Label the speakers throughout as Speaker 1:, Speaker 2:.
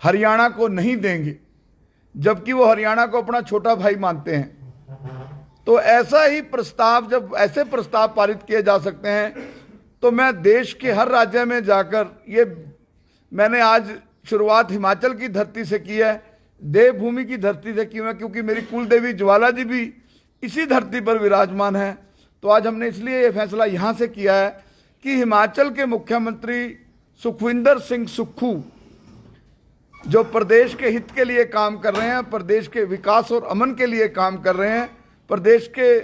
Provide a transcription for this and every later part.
Speaker 1: हरियाणा को नहीं देंगे, जबकि वो हरियाणा को अपना छोटा भाई मानते हैं। तो ऐसा ही प्रस्ताव, जब ऐसे प्रस्ताव पारित किए जा सकते हैं, तो मैं देश के हर राज्य में जाकर, ये मैंने आज शुरुआत हिमाचल की धरती से की है, देवभूमि की धरती से की है, क्योंकि मेरी कुल देवी ज्वाला जी भी इसी धरती पर विराजमान है। तो आज हमने इसलिए ये फैसला यहाँ से किया है कि हिमाचल के मुख्यमंत्री सुखविंदर सिंह सुक्खू, जो प्रदेश के हित के लिए काम कर रहे हैं, प्रदेश के विकास और अमन के लिए काम कर रहे हैं, प्रदेश के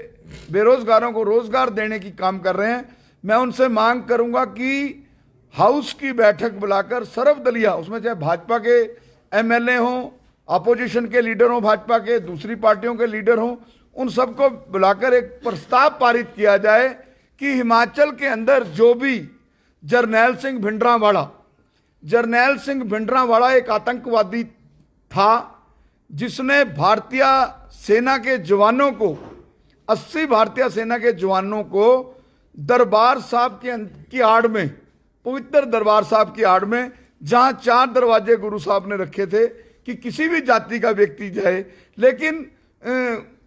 Speaker 1: बेरोजगारों को रोजगार देने की काम कर रहे हैं, मैं उनसे मांग करूंगा कि हाउस की बैठक बुलाकर सर्वदलीय, उसमें चाहे भाजपा के एमएलए हों, अपोजिशन के लीडर हों, भाजपा के दूसरी पार्टियों के लीडर हों, उन सबको बुलाकर एक प्रस्ताव पारित किया जाए कि हिमाचल के अंदर जो भी जरनैल सिंह भिंडरांवाला एक आतंकवादी था, जिसने भारतीय सेना के जवानों को, 80 भारतीय सेना के जवानों को दरबार साहब की आड़ में, पवित्र दरबार साहब की आड़ में, जहां 4 दरवाजे गुरु साहब ने रखे थे कि किसी भी जाति का व्यक्ति जाए, लेकिन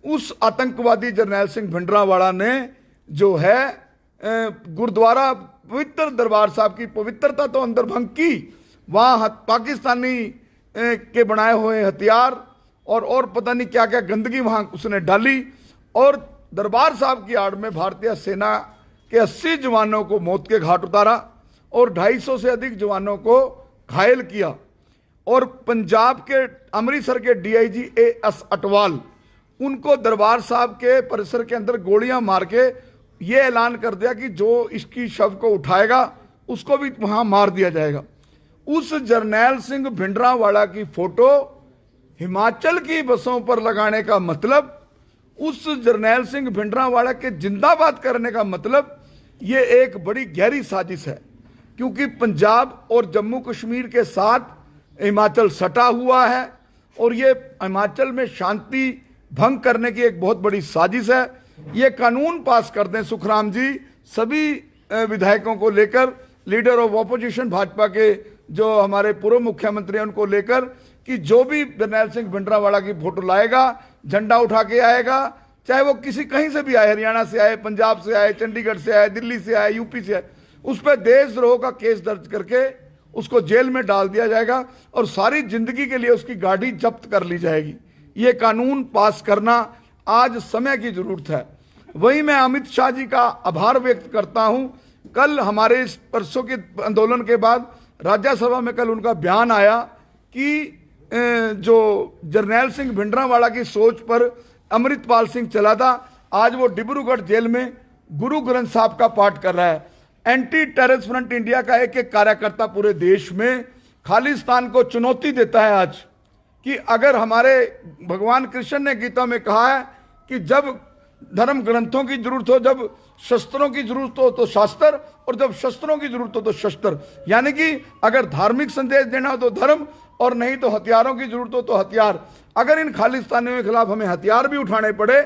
Speaker 1: उस आतंकवादी जरनैल सिंह भिंडरांवाला ने जो है गुरुद्वारा पवित्र दरबार साहब की पवित्रता तो अंदर भंग की, वहां पाकिस्तानी के बनाए हुए हथियार और पता नहीं क्या क्या गंदगी वहां उसने डाली, और दरबार साहब की आड़ में भारतीय सेना के 80 जवानों को मौत के घाट उतारा और 250 से अधिक जवानों को घायल किया। और पंजाब के अमृतसर के डीआईजी एएस अटवाल, उनको दरबार साहब के परिसर के अंदर गोलियां मार के ये ऐलान कर दिया कि जो इसकी शव को उठाएगा उसको भी वहां मार दिया जाएगा। उस जरनैल सिंह भिंडरांवाला की फोटो हिमाचल की बसों पर लगाने का मतलब, उस जरनैल सिंह भिंडरांवाला के जिंदाबाद करने का मतलब, ये एक बड़ी गहरी साजिश है, क्योंकि पंजाब और जम्मू कश्मीर के साथ हिमाचल सटा हुआ है और ये हिमाचल में शांति भंग करने की एक बहुत बड़ी साजिश है। ये कानून पास कर दें सुखराम जी, सभी विधायकों को लेकर, लीडर ऑफ ऑपोजिशन भाजपा के जो हमारे पूर्व मुख्यमंत्री हैं उनको लेकर, कि जो भी जरनैल सिंह भिंडरांवाला की फोटो लाएगा, झंडा उठा के आएगा, चाहे वो किसी कहीं से भी आए, हरियाणा से आए, पंजाब से आए, चंडीगढ़ से आए, दिल्ली से आए, यूपी से आए, उस पर देशद्रोह का केस दर्ज करके उसको जेल में डाल दिया जाएगा और सारी जिंदगी के लिए उसकी गाड़ी जब्त कर ली जाएगी। ये कानून पास करना आज समय की जरूरत है। वहीं मैं अमित शाह जी का आभार व्यक्त करता हूं। कल हमारे इस परसों के आंदोलन के बाद राज्यसभा में कल उनका बयान आया कि जो जरनैल सिंह भिंडरांवाला की सोच पर अमृतपाल सिंह चला था, आज वो डिब्रूगढ़ जेल में गुरु ग्रंथ साहब का पाठ कर रहा है। एंटी टेररिस्ट फ्रंट इंडिया का एक एक कार्यकर्ता पूरे देश में खालिस्तान को चुनौती देता है आज, कि अगर हमारे भगवान कृष्ण ने गीता में कहा है कि जब धर्म ग्रंथों की जरूरत हो, जब शस्त्रों की जरूरत हो तो शास्त्र, और जब शस्त्रों की जरूरत हो तो शस्त्र, यानी कि अगर धार्मिक संदेश देना हो तो धर्म, और नहीं तो हथियारों की जरूरत हो तो हथियार। अगर इन खालिस्तानियों के खिलाफ हमें हथियार भी उठाने पड़े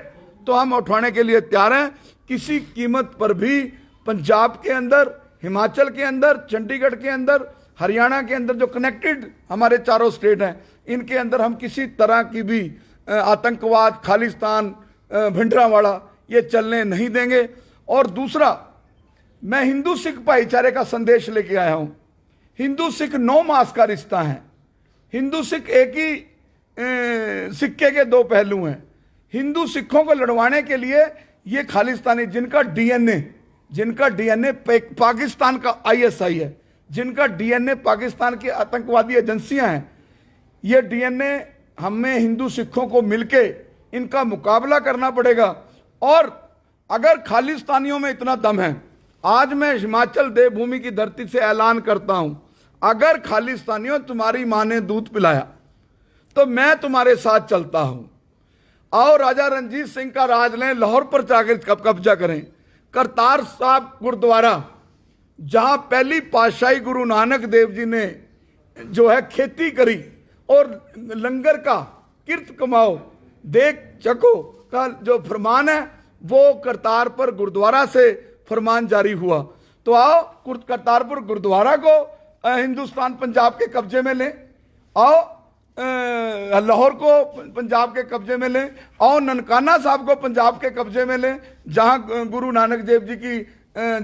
Speaker 1: तो हम उठाने के लिए तैयार हैं, किसी कीमत पर भी। पंजाब के अंदर, हिमाचल के अंदर, चंडीगढ़ के अंदर, हरियाणा के अंदर जो कनेक्टेड हमारे चारों स्टेट हैं, इनके अंदर हम किसी तरह की भी आतंकवाद, खालिस्तान, भिंडरांवाला ये चलने नहीं देंगे। और दूसरा, मैं हिंदू सिख भाईचारे का संदेश लेके आया हूं। हिंदू सिख 9 मास का रिश्ता है। हिंदू सिख एक ही सिक्के के 2 पहलू हैं। हिंदू सिखों को लड़वाने के लिए ये खालिस्तानी, जिनका डीएनए पाकिस्तान का आईएसआई है, जिनका डीएनए पाकिस्तान की आतंकवादी एजेंसियां हैं, ये डीएनए हमें हिंदू सिखों को मिलके इनका मुकाबला करना पड़ेगा। और अगर खालिस्तानियों में इतना दम है, आज मैं हिमाचल देवभूमि की धरती से ऐलान करता हूं, अगर खालिस्तानियों तुम्हारी मां ने दूध पिलाया तो मैं तुम्हारे साथ चलता हूं। आओ राजा रणजीत सिंह का राज लें, लाहौर पर जाकर कब्जा करें। करतार साहब गुरुद्वारा, जहां पहली पातशाही गुरु नानक देव जी ने जो है खेती करी और लंगर का किरत कमाओ देख चको का जो फरमान है, वो करतारपुर गुरुद्वारा से फरमान जारी हुआ। तो आओ करतारपुर गुरुद्वारा को हिंदुस्तान पंजाब के कब्जे में लें, आओ लाहौर को पंजाब के कब्जे में लें, और ननकाना साहब को पंजाब के कब्जे में लें जहां गुरु नानक देव जी की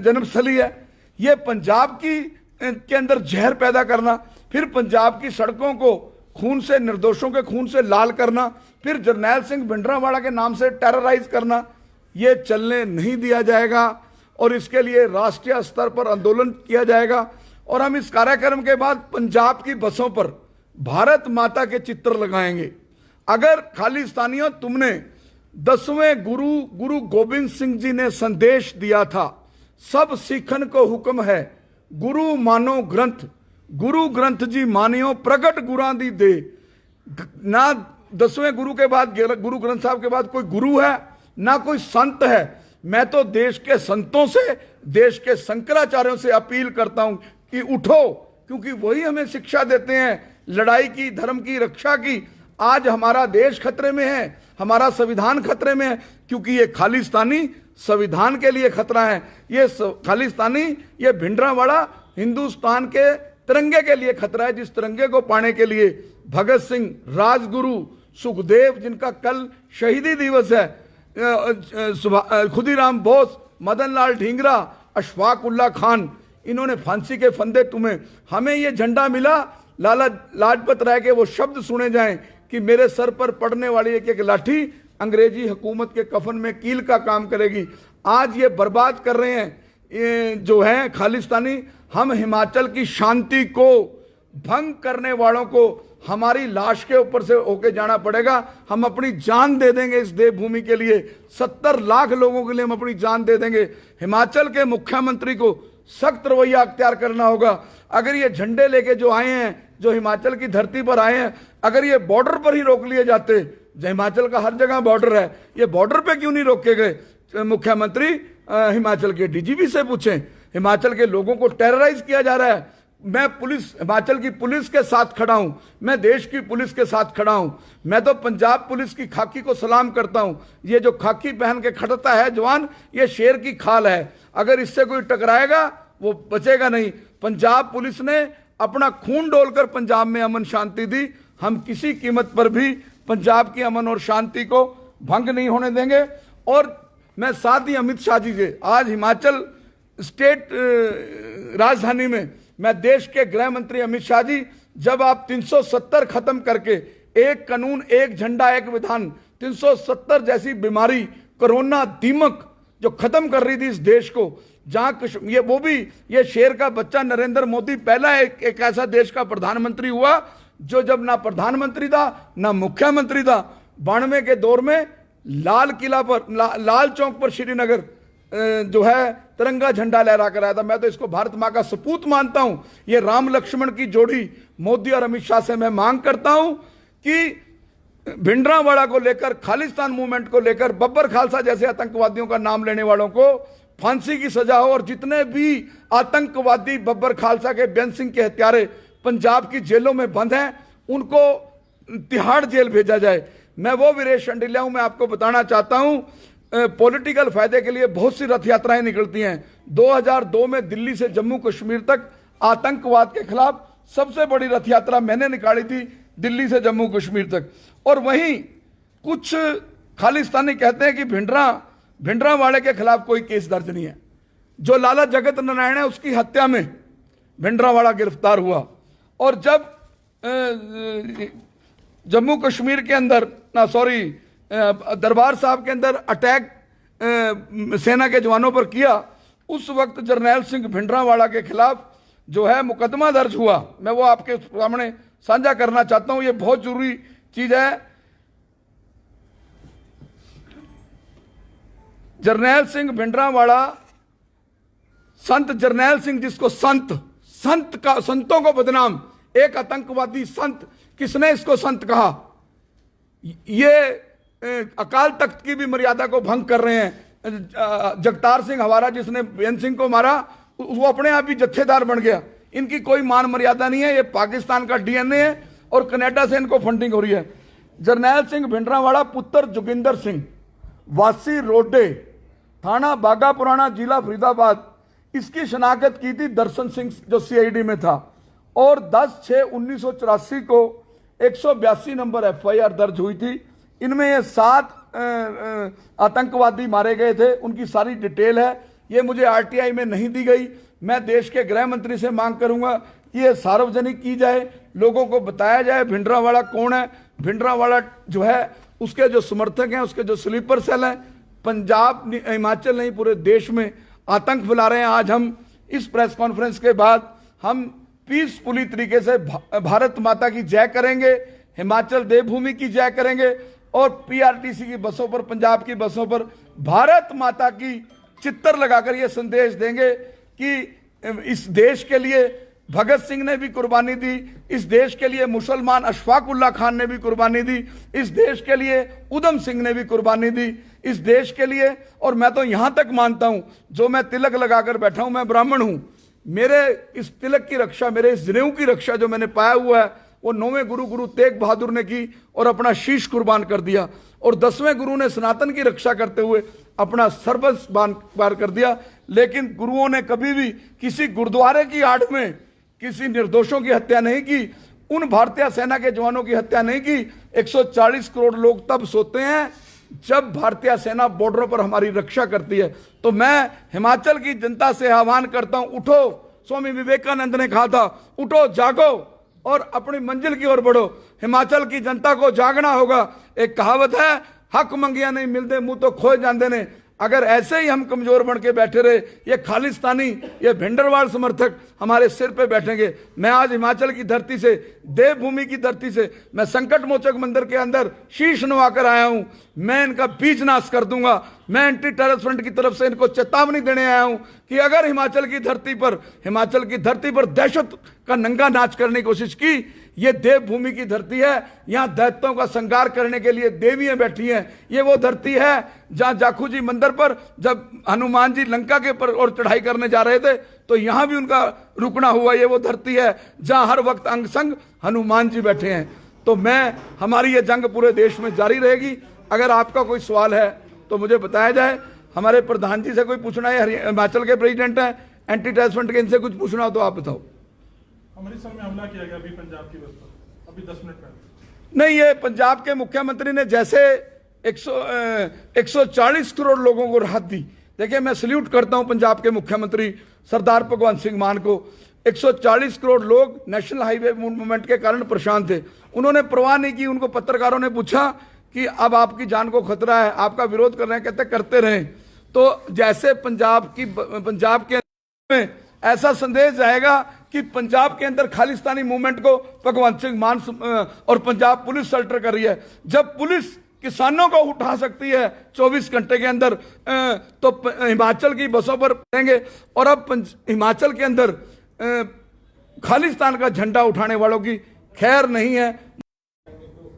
Speaker 1: जन्मस्थली है। ये पंजाब के अंदर जहर पैदा करना, फिर पंजाब की सड़कों को खून से, निर्दोषों के खून से लाल करना, फिर जरनैल सिंह भिंडरांवाला के नाम से टेरराइज करना, ये चलने नहीं दिया जाएगा और इसके लिए राष्ट्रीय स्तर पर आंदोलन किया जाएगा। और हम इस कार्यक्रम के बाद पंजाब की बसों पर भारत माता के चित्र लगाएंगे। अगर खालिस्तानियों, तुमने 10वें गुरु गोबिंद सिंह जी ने संदेश दिया था, सब सिखन को हुक्म है गुरु मानो ग्रंथ, गुरु ग्रंथ जी मानियो प्रगट गुरां दी दे। ना 10वें गुरु के बाद, गुरु ग्रंथ साहब के बाद कोई गुरु है, ना कोई संत है। मैं तो देश के संतों से, देश के शंकराचार्यों से अपील करता हूं कि उठो, क्योंकि वही हमें शिक्षा देते हैं लड़ाई की, धर्म की, रक्षा की। आज हमारा देश खतरे में है, हमारा संविधान खतरे में है, क्योंकि ये खालिस्तानी संविधान के लिए खतरा है। ये खालिस्तानी, ये भिंडरांवाला हिंदुस्तान के तिरंगे के लिए खतरा है, जिस तिरंगे को पाने के लिए भगत सिंह, राजगुरु, सुखदेव, जिनका कल शहीदी दिवस है, खुदीराम बोस, मदन लाल ढींगरा, अशफाक उल्ला खान, इन्होंने फांसी के फंदे तुम्हें। हमें ये झंडा मिला, लाला लाजपत राय के वो शब्द सुने जाएं कि मेरे सर पर पड़ने वाली एक एक लाठी अंग्रेजी हुकूमत के कफन में कील का काम करेगी। आज ये बर्बाद कर रहे हैं ये जो है खालिस्तानी। हम हिमाचल की शांति को भंग करने वालों को हमारी लाश के ऊपर से होके जाना पड़ेगा। हम अपनी जान दे देंगे इस देवभूमि के लिए, 70 लाख लोगों के लिए हम अपनी जान दे देंगे। हिमाचल के मुख्यमंत्री को सख्त रवैया अख्तियार करना होगा। अगर ये झंडे लेके जो आए हैं, जो हिमाचल की धरती पर आए हैं, अगर ये बॉर्डर पर ही रोक लिए जाते, हिमाचल का हर जगह बॉर्डर है, ये बॉर्डर पे क्यों नहीं रोके गए? मुख्यमंत्री हिमाचल के डीजीपी से पूछें। हिमाचल के लोगों को टेरराइज किया जा रहा है। मैं पुलिस, हिमाचल की पुलिस के साथ खड़ा हूं, मैं देश की पुलिस के साथ खड़ा हूं। मैं तो पंजाब पुलिस की खाकी को सलाम करता हूं। ये जो खाकी पहन के खड़ता है जवान, ये शेर की खाल है। अगर इससे कोई टकराएगा वो बचेगा नहीं। पंजाब पुलिस ने अपना खून डोलकर पंजाब में अमन शांति दी। हम किसी कीमत पर भी पंजाब की अमन और शांति को भंग नहीं होने देंगे। और मैं साथ ही अमित शाह जी के, आज हिमाचल स्टेट राजधानी में, मैं देश के गृह मंत्री अमित शाह जी, जब आप 370 खत्म करके एक कानून, एक झंडा, एक विधान, 370 जैसी बीमारी, कोरोना, दीमक जो खत्म कर रही थी इस देश को, जहां ये वो भी ये शेर का बच्चा नरेंद्र मोदी पहला एक ऐसा देश का प्रधानमंत्री हुआ जो जब ना प्रधानमंत्री था ना मुख्यमंत्री था। 92 के दौर में लाल किला पर, लाल चौक पर श्रीनगर जो है तिरंगा झंडा लहरा कर आया था। मैं तो इसको भारत मां का सपूत मानता हूं। ये राम लक्ष्मण की जोड़ी मोदी और अमित शाह से मैं मांग करता हूं कि भिंडरांवाला को लेकर, खालिस्तान मूवमेंट को लेकर, बब्बर खालसा जैसे आतंकवादियों का नाम लेने वालों को फांसी की सजा हो, और जितने भी आतंकवादी बब्बर खालसा के, बेन सिंह के हत्यारे पंजाब की जेलों में बंद हैं, उनको तिहाड़ जेल भेजा जाए। मैं वो वीरेश शंडिल्या हूं। मैं आपको बताना चाहता हूं, पॉलिटिकल फायदे के लिए बहुत सी रथ यात्राएं निकलती हैं। 2002 में दिल्ली से जम्मू कश्मीर तक आतंकवाद के खिलाफ सबसे बड़ी रथ यात्रा मैंने निकाली थी, दिल्ली से जम्मू कश्मीर तक। और वहीं कुछ खालिस्तानी कहते हैं कि भिंडरांवाले के खिलाफ कोई केस दर्ज नहीं है। जो लाला जगत नारायण है उसकी हत्या में भिंडरांवाला गिरफ्तार हुआ। और जब जम्मू कश्मीर के अंदर, दरबार साहब के अंदर अटैक सेना के जवानों पर किया, उस वक्त जरनैल सिंह भिंडरांवाला के खिलाफ जो है मुकदमा दर्ज हुआ। मैं वो आपके सामने साझा करना चाहता हूं, ये बहुत जरूरी चीज है। जरनैल सिंह भिंडरांवाला, संत जरनैल सिंह, जिसको संतों को बदनाम, एक आतंकवादी संत, किसने इसको संत कहा? ये अकाल तख्त की भी मर्यादा को भंग कर रहे हैं। जगतार सिंह हवारा, जिसने बेन सिंह को मारा, वो अपने आप ही जत्थेदार बन गया। इनकी कोई मान मर्यादा नहीं है। ये पाकिस्तान का डीएनए है और कनाडा से इनको फंडिंग हो रही है। जरनैल सिंह भिंडरांवाला पुत्र जोगिंदर सिंह, वासी रोडे, थाना बागा पुराना, जिला फरीदाबाद, इसकी शनाख्त की थी दर्शन सिंह जो सीआईडी में था। और 10/6/1984 को 182 नंबर FIR दर्ज हुई थी। इनमें ये 7 आतंकवादी मारे गए थे, उनकी सारी डिटेल है। ये मुझे RTI में नहीं दी गई। मैं देश के गृह मंत्री से मांग करूंगा कि ये सार्वजनिक की जाए, लोगों को बताया जाए भिंडरावाला कौन है। भिंडरावाला जो है उसके जो समर्थक हैं, उसके जो स्लीपर सेल हैं, पंजाब हिमाचल नहीं पूरे देश में आतंक फैला रहे हैं। आज हम इस प्रेस कॉन्फ्रेंस के बाद हम पीसफुली तरीके से भारत माता की जय करेंगे, हिमाचल देवभूमि की जय करेंगे और PRTC की बसों पर, पंजाब की बसों पर भारत माता की चित्तर लगाकर ये संदेश देंगे कि इस देश के लिए भगत सिंह ने भी कुर्बानी दी, इस देश के लिए मुसलमान अशफाक उल्लाह खान ने भी कुर्बानी दी, इस देश के लिए उधम सिंह ने भी कुर्बानी दी, इस देश के लिए। और मैं तो यहां तक मानता हूं, जो मैं तिलक लगाकर बैठा हूं, मैं ब्राह्मण हूं, मेरे इस तिलक की रक्षा, मेरे इस जनेऊ की रक्षा जो मैंने पाया हुआ है वो 9वें गुरु तेग बहादुर ने की और अपना शीश कुर्बान कर दिया। और 10वें गुरु ने सनातन की रक्षा करते हुए अपना सर्वस्व बार कर दिया। लेकिन गुरुओं ने कभी भी किसी गुरुद्वारे की आड़ में किसी निर्दोषों की हत्या नहीं की, उन भारतीय सेना के जवानों की हत्या नहीं की। 140 करोड़ लोग तब सोते हैं जब भारतीय सेना बॉर्डरों पर हमारी रक्षा करती है। तो मैं हिमाचल की जनता से आह्वान करता हूं, उठो। स्वामी विवेकानंद ने कहा था, उठो जागो और अपनी मंजिल की ओर बढ़ो। हिमाचल की जनता को जागना होगा। एक कहावत है, हक मंगिया नहीं मिलते मुंह तो खोए जाते ने। अगर ऐसे ही हम कमजोर बन के बैठे रहे, ये खालिस्तानी, ये भिंडरवाल समर्थक हमारे सिर पे बैठेंगे। मैं आज हिमाचल की धरती से, देवभूमि की धरती से, मैं संकट मोचक मंदिर के अंदर शीश नवाकर आया हूं। मैं इनका बीज नाश कर दूंगा। मैं एंटी टेरर फ्रंट की तरफ से इनको चेतावनी देने आया हूं कि अगर हिमाचल की धरती पर दहशत का नंगा नाच करने की कोशिश की, ये देवभूमि की धरती है। यहां दैत्यों का संगार करने के लिए देवियां बैठी हैं। ये वो धरती है जहां जाखू जी मंदिर पर जब हनुमान जी लंका के पर और चढ़ाई करने जा रहे थे तो यहां भी उनका रुकना हुआ। ये वो धरती है जहां हर वक्त अंग संग हनुमान जी बैठे हैं। तो हमारी ये जंग पूरे देश में जारी रहेगी। अगर आपका कोई सवाल है तो मुझे बताया जाए। हमारे प्रधान जी से कोई पूछना है, हिमाचल के प्रेसिडेंट हैं, एंटी टेरर फ्रंट के, इनसे कुछ पूछना हो तो आप बताओ।
Speaker 2: अमृतसर में हमला किया गया अभी पंजाब की बस पर, अभी 10 मिनट पहले।
Speaker 1: नहीं, ये पंजाब के मुख्यमंत्री ने जैसे 140 करोड़ लोगों को राहत दी। देखिए, मैं सल्यूट करता हूं पंजाब के मुख्यमंत्री सरदार भगवंत सिंह मान को। 140 करोड़ लोग नेशनल हाईवे मूवमेंट के कारण परेशान थे। उन्होंने परवाह नहीं की। उनको पत्रकारों ने पूछा कि अब आपकी जान को खतरा है, आपका विरोध कर रहे हैं, कहते करते रहें। तो जैसे पंजाब के में ऐसा संदेश जाएगा कि पंजाब के अंदर खालिस्तानी मूवमेंट को भगवंत सिंह मान और पंजाब पुलिस सल्टर कर रही है। जब पुलिस किसानों को उठा सकती है 24 घंटे के अंदर, तो हिमाचल की बसों पर रहेंगे। और अब हिमाचल के अंदर खालिस्तान का झंडा उठाने वालों की खैर नहीं है।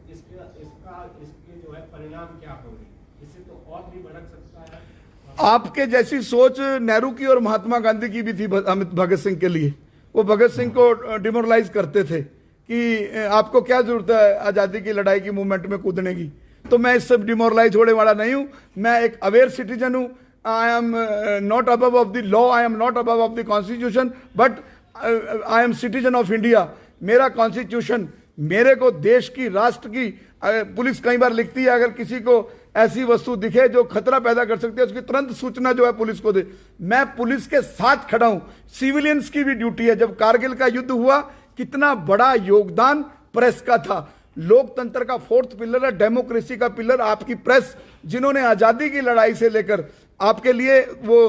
Speaker 3: इसके जो है परिणाम क्या होंगे? इससे तो और भी भड़क सकता है।
Speaker 1: आपके जैसी सोच नेहरू की और महात्मा गांधी की भी थी भगत सिंह के लिए। वो भगत सिंह को डिमोरलाइज करते थे कि आपको क्या जरूरत है आज़ादी की लड़ाई की मूवमेंट में कूदने की। तो मैं इससे डिमोरलाइज होने वाला नहीं हूं। मैं एक अवेयर सिटीजन हूं। I am not above of the law, I am not above of the constitution, but I am citizen of India. मेरा कॉन्स्टिट्यूशन मेरे को देश की, राष्ट्र की, पुलिस कई बार लिखती है अगर किसी को ऐसी वस्तु दिखे जो खतरा पैदा कर सकती है उसकी तुरंत सूचना जो है पुलिस को दे। मैं पुलिस के साथ खड़ा हूं। सिविलियंस की भी ड्यूटी है। जब कारगिल का युद्ध हुआ, कितना बड़ा योगदान प्रेस का था। लोकतंत्र का 4th पिलर है, डेमोक्रेसी का पिलर आपकी प्रेस, जिन्होंने आजादी की लड़ाई से लेकर आपके लिए वो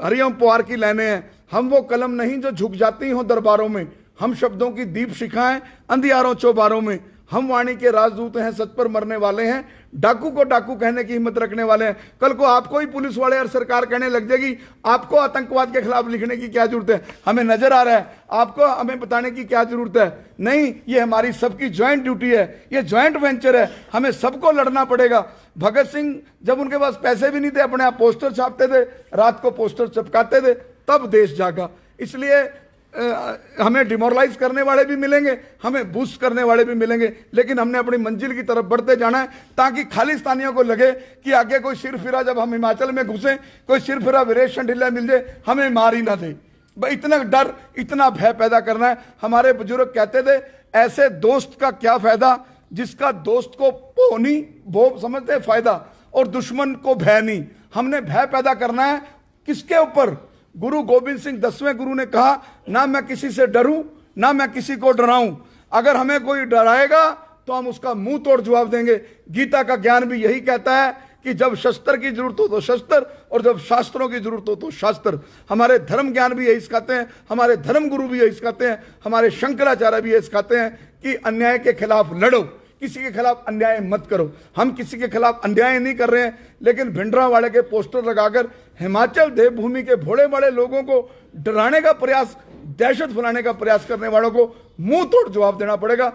Speaker 1: हरिओम पवार की लाइनें हैं। हम वो कलम नहीं जो झुक जाती हो दरबारों में। हम शब्दों की दीप शिखाएं अंधियारों चौबारों में। हम वाणी के राजदूत हैं, सच पर मरने वाले हैं, डाकू को डाकू कहने की हिम्मत रखने वाले हैं। कल को आपको ही पुलिस वाले और सरकार कहने लग जाएगी आपको आतंकवाद के खिलाफ लिखने की क्या जरूरत है, हमें नजर आ रहा है, आपको हमें बताने की क्या जरूरत है। नहीं, ये हमारी सबकी ज्वाइंट ड्यूटी है, ये ज्वाइंट वेंचर है, हमें सबको लड़ना पड़ेगा। भगत सिंह जब उनके पास पैसे भी नहीं थे, अपने आप पोस्टर छापते थे, रात को पोस्टर चिपकाते थे, तब देश जागा। इसलिए हमें डिमोरलाइज करने वाले भी मिलेंगे, हमें बूस्ट करने वाले भी मिलेंगे, लेकिन हमने अपनी मंजिल की तरफ बढ़ते जाना है ताकि खालिस्तानियों को लगे कि आगे कोई सिरफिरा, जब हम हिमाचल में घुसे, कोई सिरफिरा वीरेश शंडिल्या मिल जाए, हमें मार ही ना दे। इतना डर, इतना भय पैदा करना है। हमारे बुजुर्ग कहते थे ऐसे दोस्त का क्या फायदा जिसका दोस्त को पो नहीं, वो समझते हैं फायदा, और दुश्मन को भय नहीं। हमने भय पैदा करना है किसके ऊपर? गुरु गोविंद सिंह 10वें गुरु ने कहा ना मैं किसी से डरूं ना मैं किसी को डराऊं। अगर हमें कोई डराएगा तो हम उसका मुंह तोड़ जवाब देंगे। गीता का ज्ञान भी यही कहता है कि जब शस्त्र की जरूरत हो तो शस्त्र, और जब शास्त्रों की जरूरत हो तो शास्त्र। हमारे धर्म ज्ञान भी यही सिखाते हैं, हमारे धर्म गुरु भी यही सिखाते हैं, हमारे शंकराचार्य भी यही सिखाते हैं कि अन्याय के खिलाफ लड़ो, किसी के खिलाफ अन्याय मत करो। हम किसी के खिलाफ अन्याय नहीं कर रहे हैं, लेकिन भिंडरावाले के पोस्टर लगाकर हिमाचल देवभूमि के भोले बड़े लोगों को डराने का प्रयास, दहशत फैलाने का प्रयास करने वालों को मुंह तोड़ जवाब देना पड़ेगा।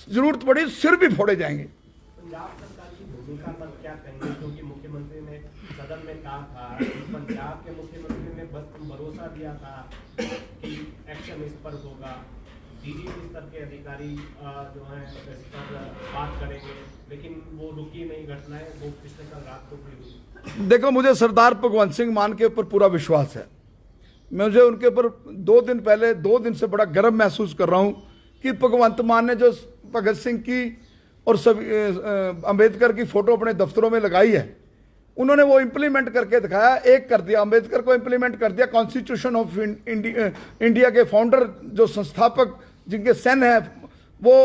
Speaker 1: जरूरत पड़ी सिर भी फोड़े जाएंगे।
Speaker 3: पंजाब सरकार की भूमिका पर क्या कहेंगे, क्योंकि मुख्यमंत्री ने सदन में कहा था, पंजाब के मुख्यमंत्री ने भरोसा दिया था कि एक्शन इस पर होगा, डीजीपी स्तर के अधिकारी जो हैं इस पर बात करेंगे, लेकिन वो रुकी नहीं घटनाएं, वो पिछले कल रात को भी हुई।
Speaker 1: देखो, मुझे सरदार भगवंत सिंह मान के ऊपर पूरा विश्वास है। मुझे उनके ऊपर 2 दिन पहले, 2 दिन से बड़ा गर्व महसूस कर रहा हूं कि भगवंत मान ने जो भगत सिंह की और सभी अंबेडकर की फोटो अपने दफ्तरों में लगाई है, उन्होंने वो इंप्लीमेंट करके दिखाया। एक कर दिया, अंबेडकर को इंप्लीमेंट कर दिया। कॉन्स्टिट्यूशन ऑफ इंडिया के फाउंडर, जो संस्थापक जिनके सन है, वो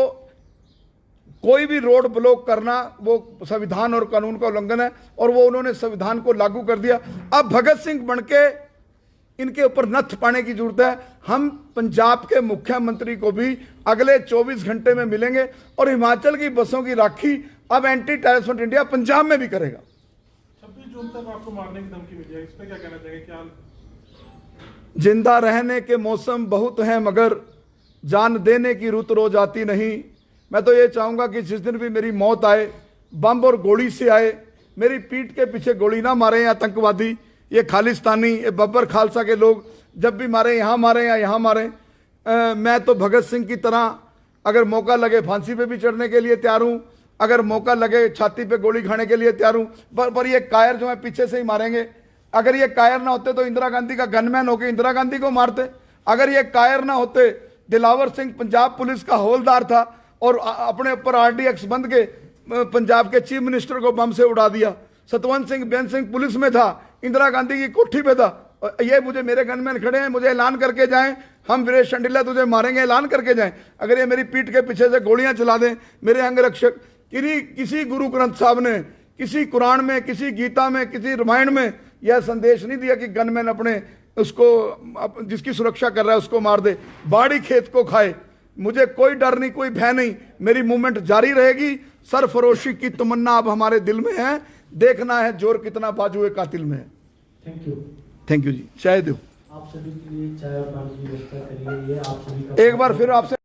Speaker 1: कोई भी रोड ब्लॉक करना वो संविधान और कानून का उल्लंघन है, और वो उन्होंने संविधान को लागू कर दिया। अब भगत सिंह बनके इनके ऊपर नथ पाने की जरूरत है। हम पंजाब के मुख्यमंत्री को भी अगले 24 घंटे में मिलेंगे, और हिमाचल की बसों की राखी अब एंटी टेररिस्ट इंडिया पंजाब में भी करेगा।
Speaker 2: 26 जून तक आपको मारने की धमकी मिली है, इस पे क्या कहना चाहेंगे? क्या
Speaker 1: जिंदा रहने के मौसम बहुत हैं, मगर जान देने की रुत रोज आती नहीं। मैं तो ये चाहूंगा कि जिस दिन भी मेरी मौत आए, बम और गोली से आए, मेरी पीठ के पीछे गोली ना मारे आतंकवादी, ये खालिस्तानी, ये बब्बर खालसा के लोग जब भी मारे, यहाँ मारे या यहाँ मारे। मैं तो भगत सिंह की तरह अगर मौका लगे फांसी पे भी चढ़ने के लिए तैयार हूँ, अगर मौका लगे छाती पे गोली खाने के लिए तैयार हूँ। पर ये कायर जो है पीछे से ही मारेंगे। अगर ये कायर ना होते तो इंदिरा गांधी का गनमैन होकर इंदिरा गांधी को मारते। अगर ये कायर ना होते, दिलावर सिंह पंजाब पुलिस का हवलदार था और अपने ऊपर RDX बंद के पंजाब के चीफ मिनिस्टर को बम से उड़ा दिया। सतवंत सिंह बेन सिंह पुलिस में था, इंदिरा गांधी की कोठी पे था। ये मुझे, मेरे गनमैन खड़े हैं, मुझे ऐलान करके जाएं, हम वीरेश चंडीला तुझे मारेंगे, ऐलान करके जाएं। अगर ये मेरी पीठ के पीछे से गोलियां चला दें, मेरे अंगरक्षक, किसी गुरु ग्रंथ साहब ने, किसी कुरान में, किसी गीता में, किसी रामायण में यह संदेश नहीं दिया कि गनमैन अपने उसको, जिसकी सुरक्षा कर रहा है उसको मार दे, बाड़ी खेत को खाए। मुझे कोई डर नहीं, कोई भय नहीं, मेरी मूवमेंट जारी रहेगी। सरफरोशी की तमन्ना अब हमारे दिल में है, देखना है जोर कितना बाजुए कातिल में है। थैंक यू जी। चाय दो
Speaker 4: आप सभी के लिए, चाय और पानी की व्यवस्था करिए। ये आप सभी का
Speaker 1: एक बार फिर आपसे